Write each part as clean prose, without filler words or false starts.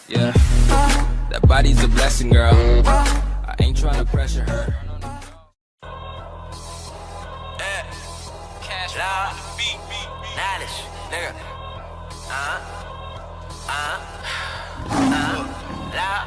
Yeah, that body's a blessing, girl. I ain't trying to pressure her. Cash loud, beat, knowledge, nigga. Loud.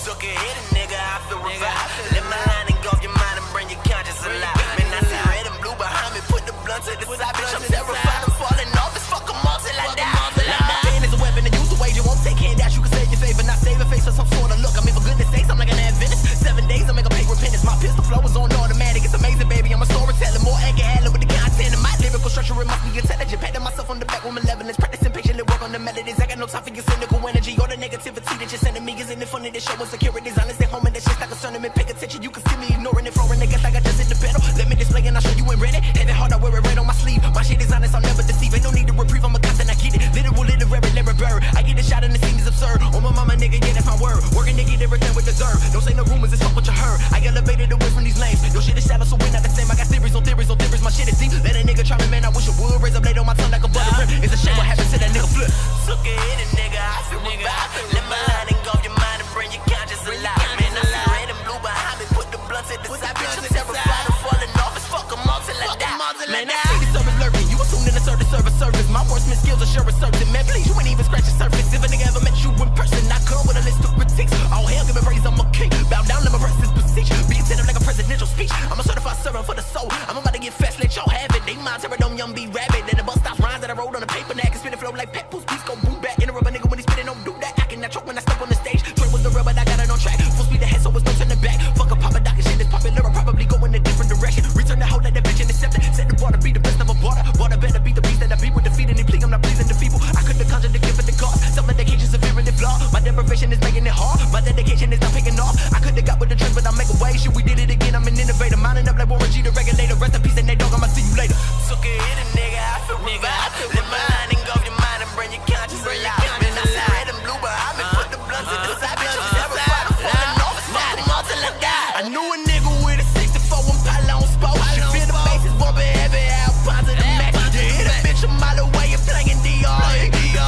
Suck it, hit a nigga, I feel revived. Let my line engulf your mind and bring your conscience alive. Man, I see red and blue behind me, put the blunt to the side. Bitch, I'm terrified, I'm falling off. It's fuck 'em all till I die. My pen is a weapon and use the wage. You won't take handouts, you can save your favor, not save a face for some sort of look. I mean, for goodness sakes, I'm like an Adventist. 7 days, I make a pay repentance. My pistol flow is on automatic. It's amazing, baby. I'm a storyteller, more anchor handler with the content. And my lyrical structure, it must be intelligent. Patting myself on the back with malevolence. Practicing patiently, work on the melodies. I got no time for your cynical energy or the negativity that you're sending me. Isn't it funny to show insecurities? Honestly, home and that shit's not concerning me. Pay attention, you can see me ignoring it, flooring. I guess like I just hit the pedal. Let me display and I'll show you ain't ready. Heavy heart, I wear it red on my sleeve. My shit is honest, I'll never deceive. Ain't no need to reprieve, I'm a content, I get it. Literal, literary bird. I get a shot and the scene is absurd. On my mama, nigga, yeah, that's my word. Working nigga, everything with deserve. Don't say no rumors, it's fuck what you heard. I elevated away from these lanes. Your shit is shallow, so we're not the same. I got theories on theories on theories. My shit is deep. Let a nigga try me, man. I wish it would. Raise a blade on my tongue like a butter rim. It's a shame what happened to that nigga flip. Suck it, hit a nigga, I feel revived. Let my line engulf your mind and bring your conscience alive. Man, I see red and blue behind me, put the blunt to the side. Bitch, I'm terrified of falling off. It's fuck 'em all till I die. Man, I see the service lurking. You assume that the service. My wordsmith skills are sure certain. Man, please, you ain't even scratch the surface. If a nigga ever met you in person, I come with a list of critiques. All hell, give me praise, I'm a king. Bow down, let my rest is beseech. Be attentive like a presidential speech. I'm a certified servant for the soul. I'm about to get fast, let y'all have it. They mind tear it on young B rabbit. Then the bus stops rhymes that I wrote on the paper. Now I can spin it flow like pet pools. Beats go boom back. Interrupt a nigga when he spitting, don't do that. I cannot choke when I step on the stage. Train was the real, but I got it on track. Full speed ahead, so it's no turning back. Fuck a papa doc and shit is popular. I'll probably go in a different direction. Return the hoe, let that bitch intercept it. Set the bar to be the best of a border. Water better beat the beast that I beat with defeat and plea. I'm not pleasing the people. I couldn't conjure the gift of the cause. Some medications severe and flaw. My deprivation is making it hard. My dedication is not picking off. I could've got with the trend, but I make a way. Shit, we did it again. I'm an innovator. Mounting up like Warren G, the regulator. Rest in peace, and they dog. I'ma see you later. Suck it, hit a nigga. I feel revived. Let my line engulf your mind and bring your conscience alive. Man, I see red and blue behind me. Put the blunt to the side. Bitch, I'm terrified of falling off. It's fuck 'em all till I die. I knew a nigga with a 64 and pylon spoke. You feel the bass is bumping heavy out. Positive match. You hit a bitch a mile away. You're playing DR.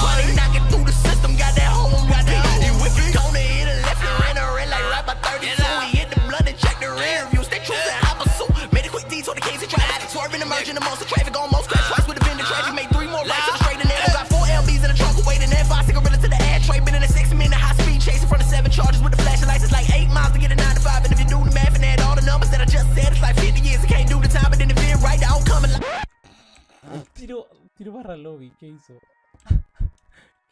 Probably knocking through the system. Got that home right there. You whip it, gonna hit a left and ran a red like right by 32. We hit the blood and check the rear view. Stay true and hop a suit. Made a quick detour to Kings and traffic. Swerving, emerging amongst the traffic. Almost crashed twice with a bend of traffic. Made 3 more rights to the straight and narrow. Got 4 LBs in the trunk waiting there. 5 cigarettes to the ashtray. Been in a 6-minute high speed chase in front of 7 charges with the flashing lights. It's like 8 miles to get a 9 to 5. And if you do the math and add all the numbers that I just said, it's like 50 years. I can't do the time, but then if it right, the outcome is like. Tiro barra lobby, ¿qué hizo?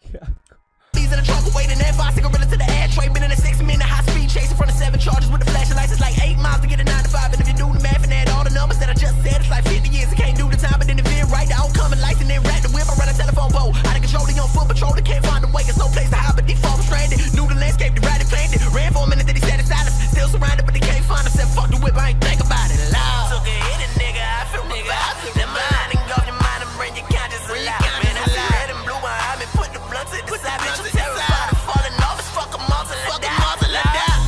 Qué asco. In the trunk waiting there. 5 cigarettes to the ashtray. Been in a 6-minute high speed chase in front of 7 charges with the flashing lights. It's like 8 miles to get a 9 to 5. And if you do the math and add all the numbers that I just said, it's like 50 years. I can't do the time, but then if it right, the outcome is lights and then rat the whip. I run a telephone pole. Out of control, they on foot patrol. They can't find a way. There's no place to hide, but default was stranded. Knew the landscape, the ride planned it. Ran for a minute, then he sat in silence. Still surrounded, but they can't find us. Said fuck the whip, I ain't think about it. Loud. Took a hit, a nigga, I feel revived. Let my line engulf your mind and bring your conscience alive. Man, I see red and blue behind me. Put the blunt to the side. Bitch, I'm terrified of falling off. It's fuck 'em all till I die.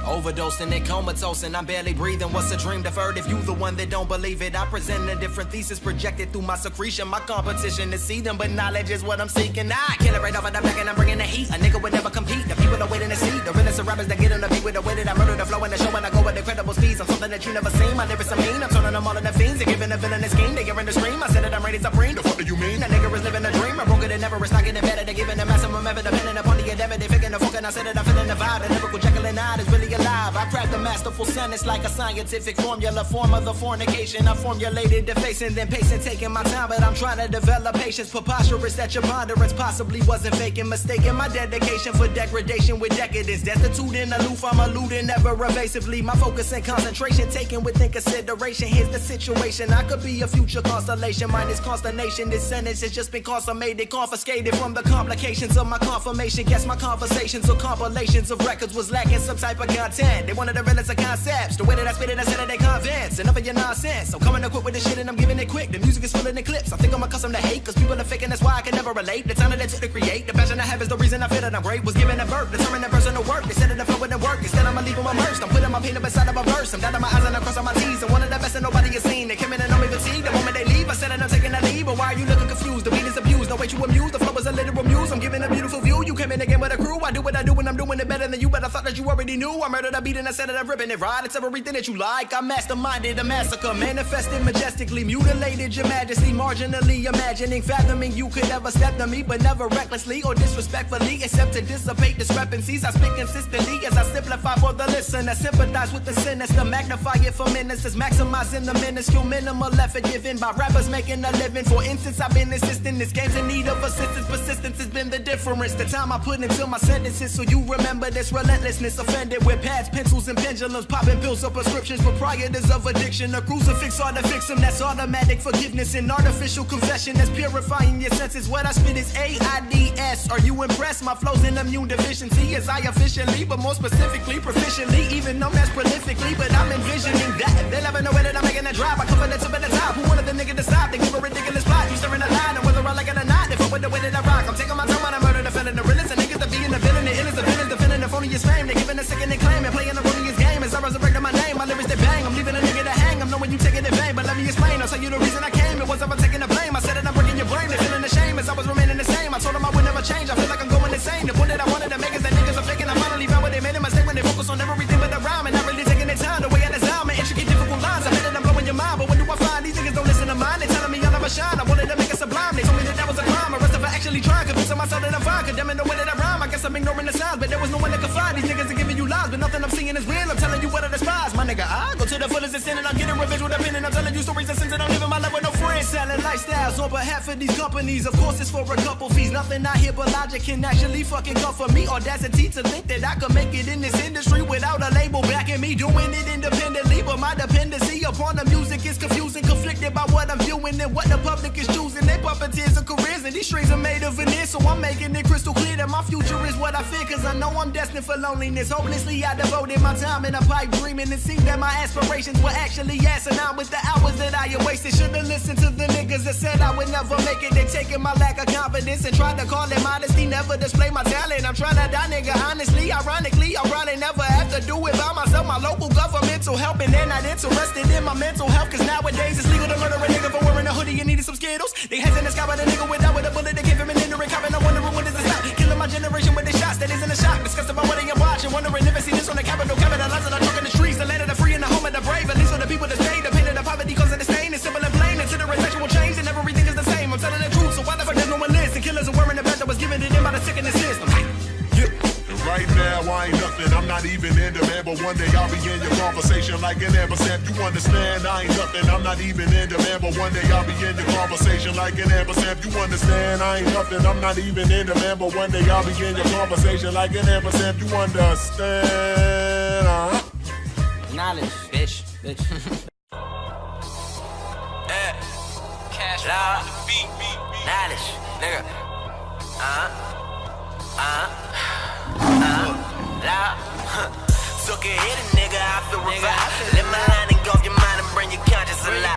Overdosing and comatose and I'm barely breathing. What's a dream deferred if you the one that don't believe it? I present a different thesis projected through my secretion. My competition is see them, but knowledge is what I'm seeking. I kill it right off of the back and I'm bringing the heat. A nigga would never compete. The people are waiting to see. The realest of rappers that get on the beat with the way that I murder the flow and the show and I go with incredible speeds. I'm something that you never seen. My lyrics are mean. I'm turning them all into fiends. They're giving a villain a scheme. They hearing the scream. I said that I'm ready to bring. The fuck do you mean? That nigga is living a dream. I broke it and never. It's not getting better. They're giving a maximum effort depending upon the endeavor. They figuring the fuck and I said that I'm feeling the vibe. The lyrical Jekyll and Hyde is really alive. I craft the masterful sentence like a scientific formula. Form of the fornication I formulated, defacing, then pacing, taking my time, but I'm trying to develop patience. Preposterous that your ponderance possibly wasn't faking, mistaken my dedication for degradation with decadence. Destitute and aloof, I'm eluding ever evasively. My focus and concentration taken within consideration. Here's the situation, I could be a future constellation. Minus consternation, this sentence has just been consummated, confiscated from the complications of my confirmation. Guess my conversations or compilations of records was lacking some type of content. content. They wanted the realest of concepts. The way that I spit it, I said that they convinced. Enough of your nonsense. I'm coming to quit with this shit and I'm giving it quick. The music is full of clips. I think I'm accustomed to hate, cause people are faking, that's why I can never relate. The talent that took to create, the passion I have is the reason I feel that I'm great. Was given a birth, determined that personal work. They said that the flow wouldn't work. Instead, I'ma leave them immersed. I'm putting my pain up inside of a verse. I'm dotting my eyes and I'm crossing my T's. I'm one of the best that nobody has seen. They came in and know me fatigue. The moment they leave, I said that I'm taking a leave. But why are you looking confused? The beat is abused. No way you amused. The flow is a literal muse. I'm giving a beautiful view. You came in again with a crew. I do what I do and I'm doing it better than you. But I thought that you already knew. I murdered a beat and I said that I'm ripping it right. It's everything that you like. I masterminded a massacre, manifested majestically, mutilated your majesty, marginally imagining, fathoming you could ever step to me, but never recklessly or disrespectfully, except to dissipate discrepancies. I speak consistently as I simplify for the listener, sympathize with the sinister, magnify it for menaces, maximizing the minuscule minimal effort given by rappers making a living. For instance, I've been insisting this game's in need of assistance. Persistence has been the difference. The time I put into my sentences, so you remember this relentlessness. Offended with pads, pencils, and pendulums, popping pills or prescriptions, proprietors of addiction. A crucifix ought to fix them. That's automatic forgiveness and artificial confession. That's purifying your senses. What I spit is AIDS. Are you impressed? My flow's an immune deficiency. As I officially, but more specifically, proficiently, even known as prolifically. But I'm envisioning that they'll never know whether I'm making a drop. I come from the tip of the top. Who wanted the nigga to stop? They give a ridiculous plot. You stirring a line, and whether I like it or not, if I with the way that I rock, I'm taking my time when I murder the feeling. The realest, the niggas that be in the villain, the illest, the villains, defending the phoniest fame. They giving a second and claim and playing the funniest game. As I resurrect my name, my lyrics they bang. I'm leaving a nigga to hang. I'm knowing you taking it vain, but let me explain. I'll tell you the reason I came. It was ever taking the blame. I said that I'm breaking your brain. They're feeling the shame as I was remaining the same. I told them I would never change. I feel like I'm going insane. The point that I wanted to make is that niggas are faking. I finally found what they made a mistake when they focus on everything but the rhyme and not really taking their time. The way I design my intricate, difficult lines. I bet that I'm blowing your mind, but when do I find these niggas don't listen to mine? They telling me I'll never shine. I wanted to make it sublime. They told me that that was a crime. The rest of it actually trying, convincing myself that I'm fine. Condemning the way that I rhyme. I guess I'm ignoring the signs, but there was no one that could find these niggas are giving you lies, but nothing I'm seeing is real. I'm telling you what I despise, my nigga. I go to the fullest extent and I'm getting revenge with a pen and I'm telling you stories of sins and I'm living my life with no friends. Selling lifestyles on behalf of these companies. Of course it's for a couple fees. Nothing out here but logic can actually fucking come for me. Audacity to think that I could make it in this industry without a label backing me. Doing it independently, but my dependency upon the music is confusing. Conflicted by what I'm viewing and what the public is choosing. They puppeteers of careers and these strings are made of veneer. So I'm making it crystal clear that my future is what I fear. Cause I know I'm destined for loneliness. Hopelessly I devoted my time in a pipe dreaming. It seemed that my aspirations were actually asinine with the hours that I had wasted. Should've listened to the niggas that said I would never make it. They taking my lack of confidence and tried to call it modesty. Never display my talent. I'm trying to die, nigga, honestly. Ironically, I'd rather never have to do it by myself. My local governmental help and they're not interested in my mental health. Cause nowadays it's legal to murder a nigga for wearing a hoodie and needing some Skittles. They heads in the sky by the nigga without with a bullet. They give him an ignorant cop and I'm wondering when does it stop. Killing my generation with the shots that isn't a shock. Disgusted by what they are watching. Wondering if I see this on the capital. Capitalizing on truck in the streets. The land of the free and the home of the brave. At least for the people that stay. The pain of the poverty cause of the stain. It's simple and plain. Considering sexual change and everything is the same. I'm telling the truth. So why the fuck there's no one listening? Killers are wearing the belt that was given to them by the sick in the system. Right now, I ain't nothing, I'm not even in demand. But one day I'll be in your conversation like an ampersand. You understand, I ain't nothing, I'm not even in demand. But one day I'll be in your conversation like an ampersand. You understand, I ain't nothing, I'm not even in demand. But one day I'll be in your conversation like an ampersand. You understand, Knowledge, bitch. Cash out, knowledge, nigga. Loud. Took a hit and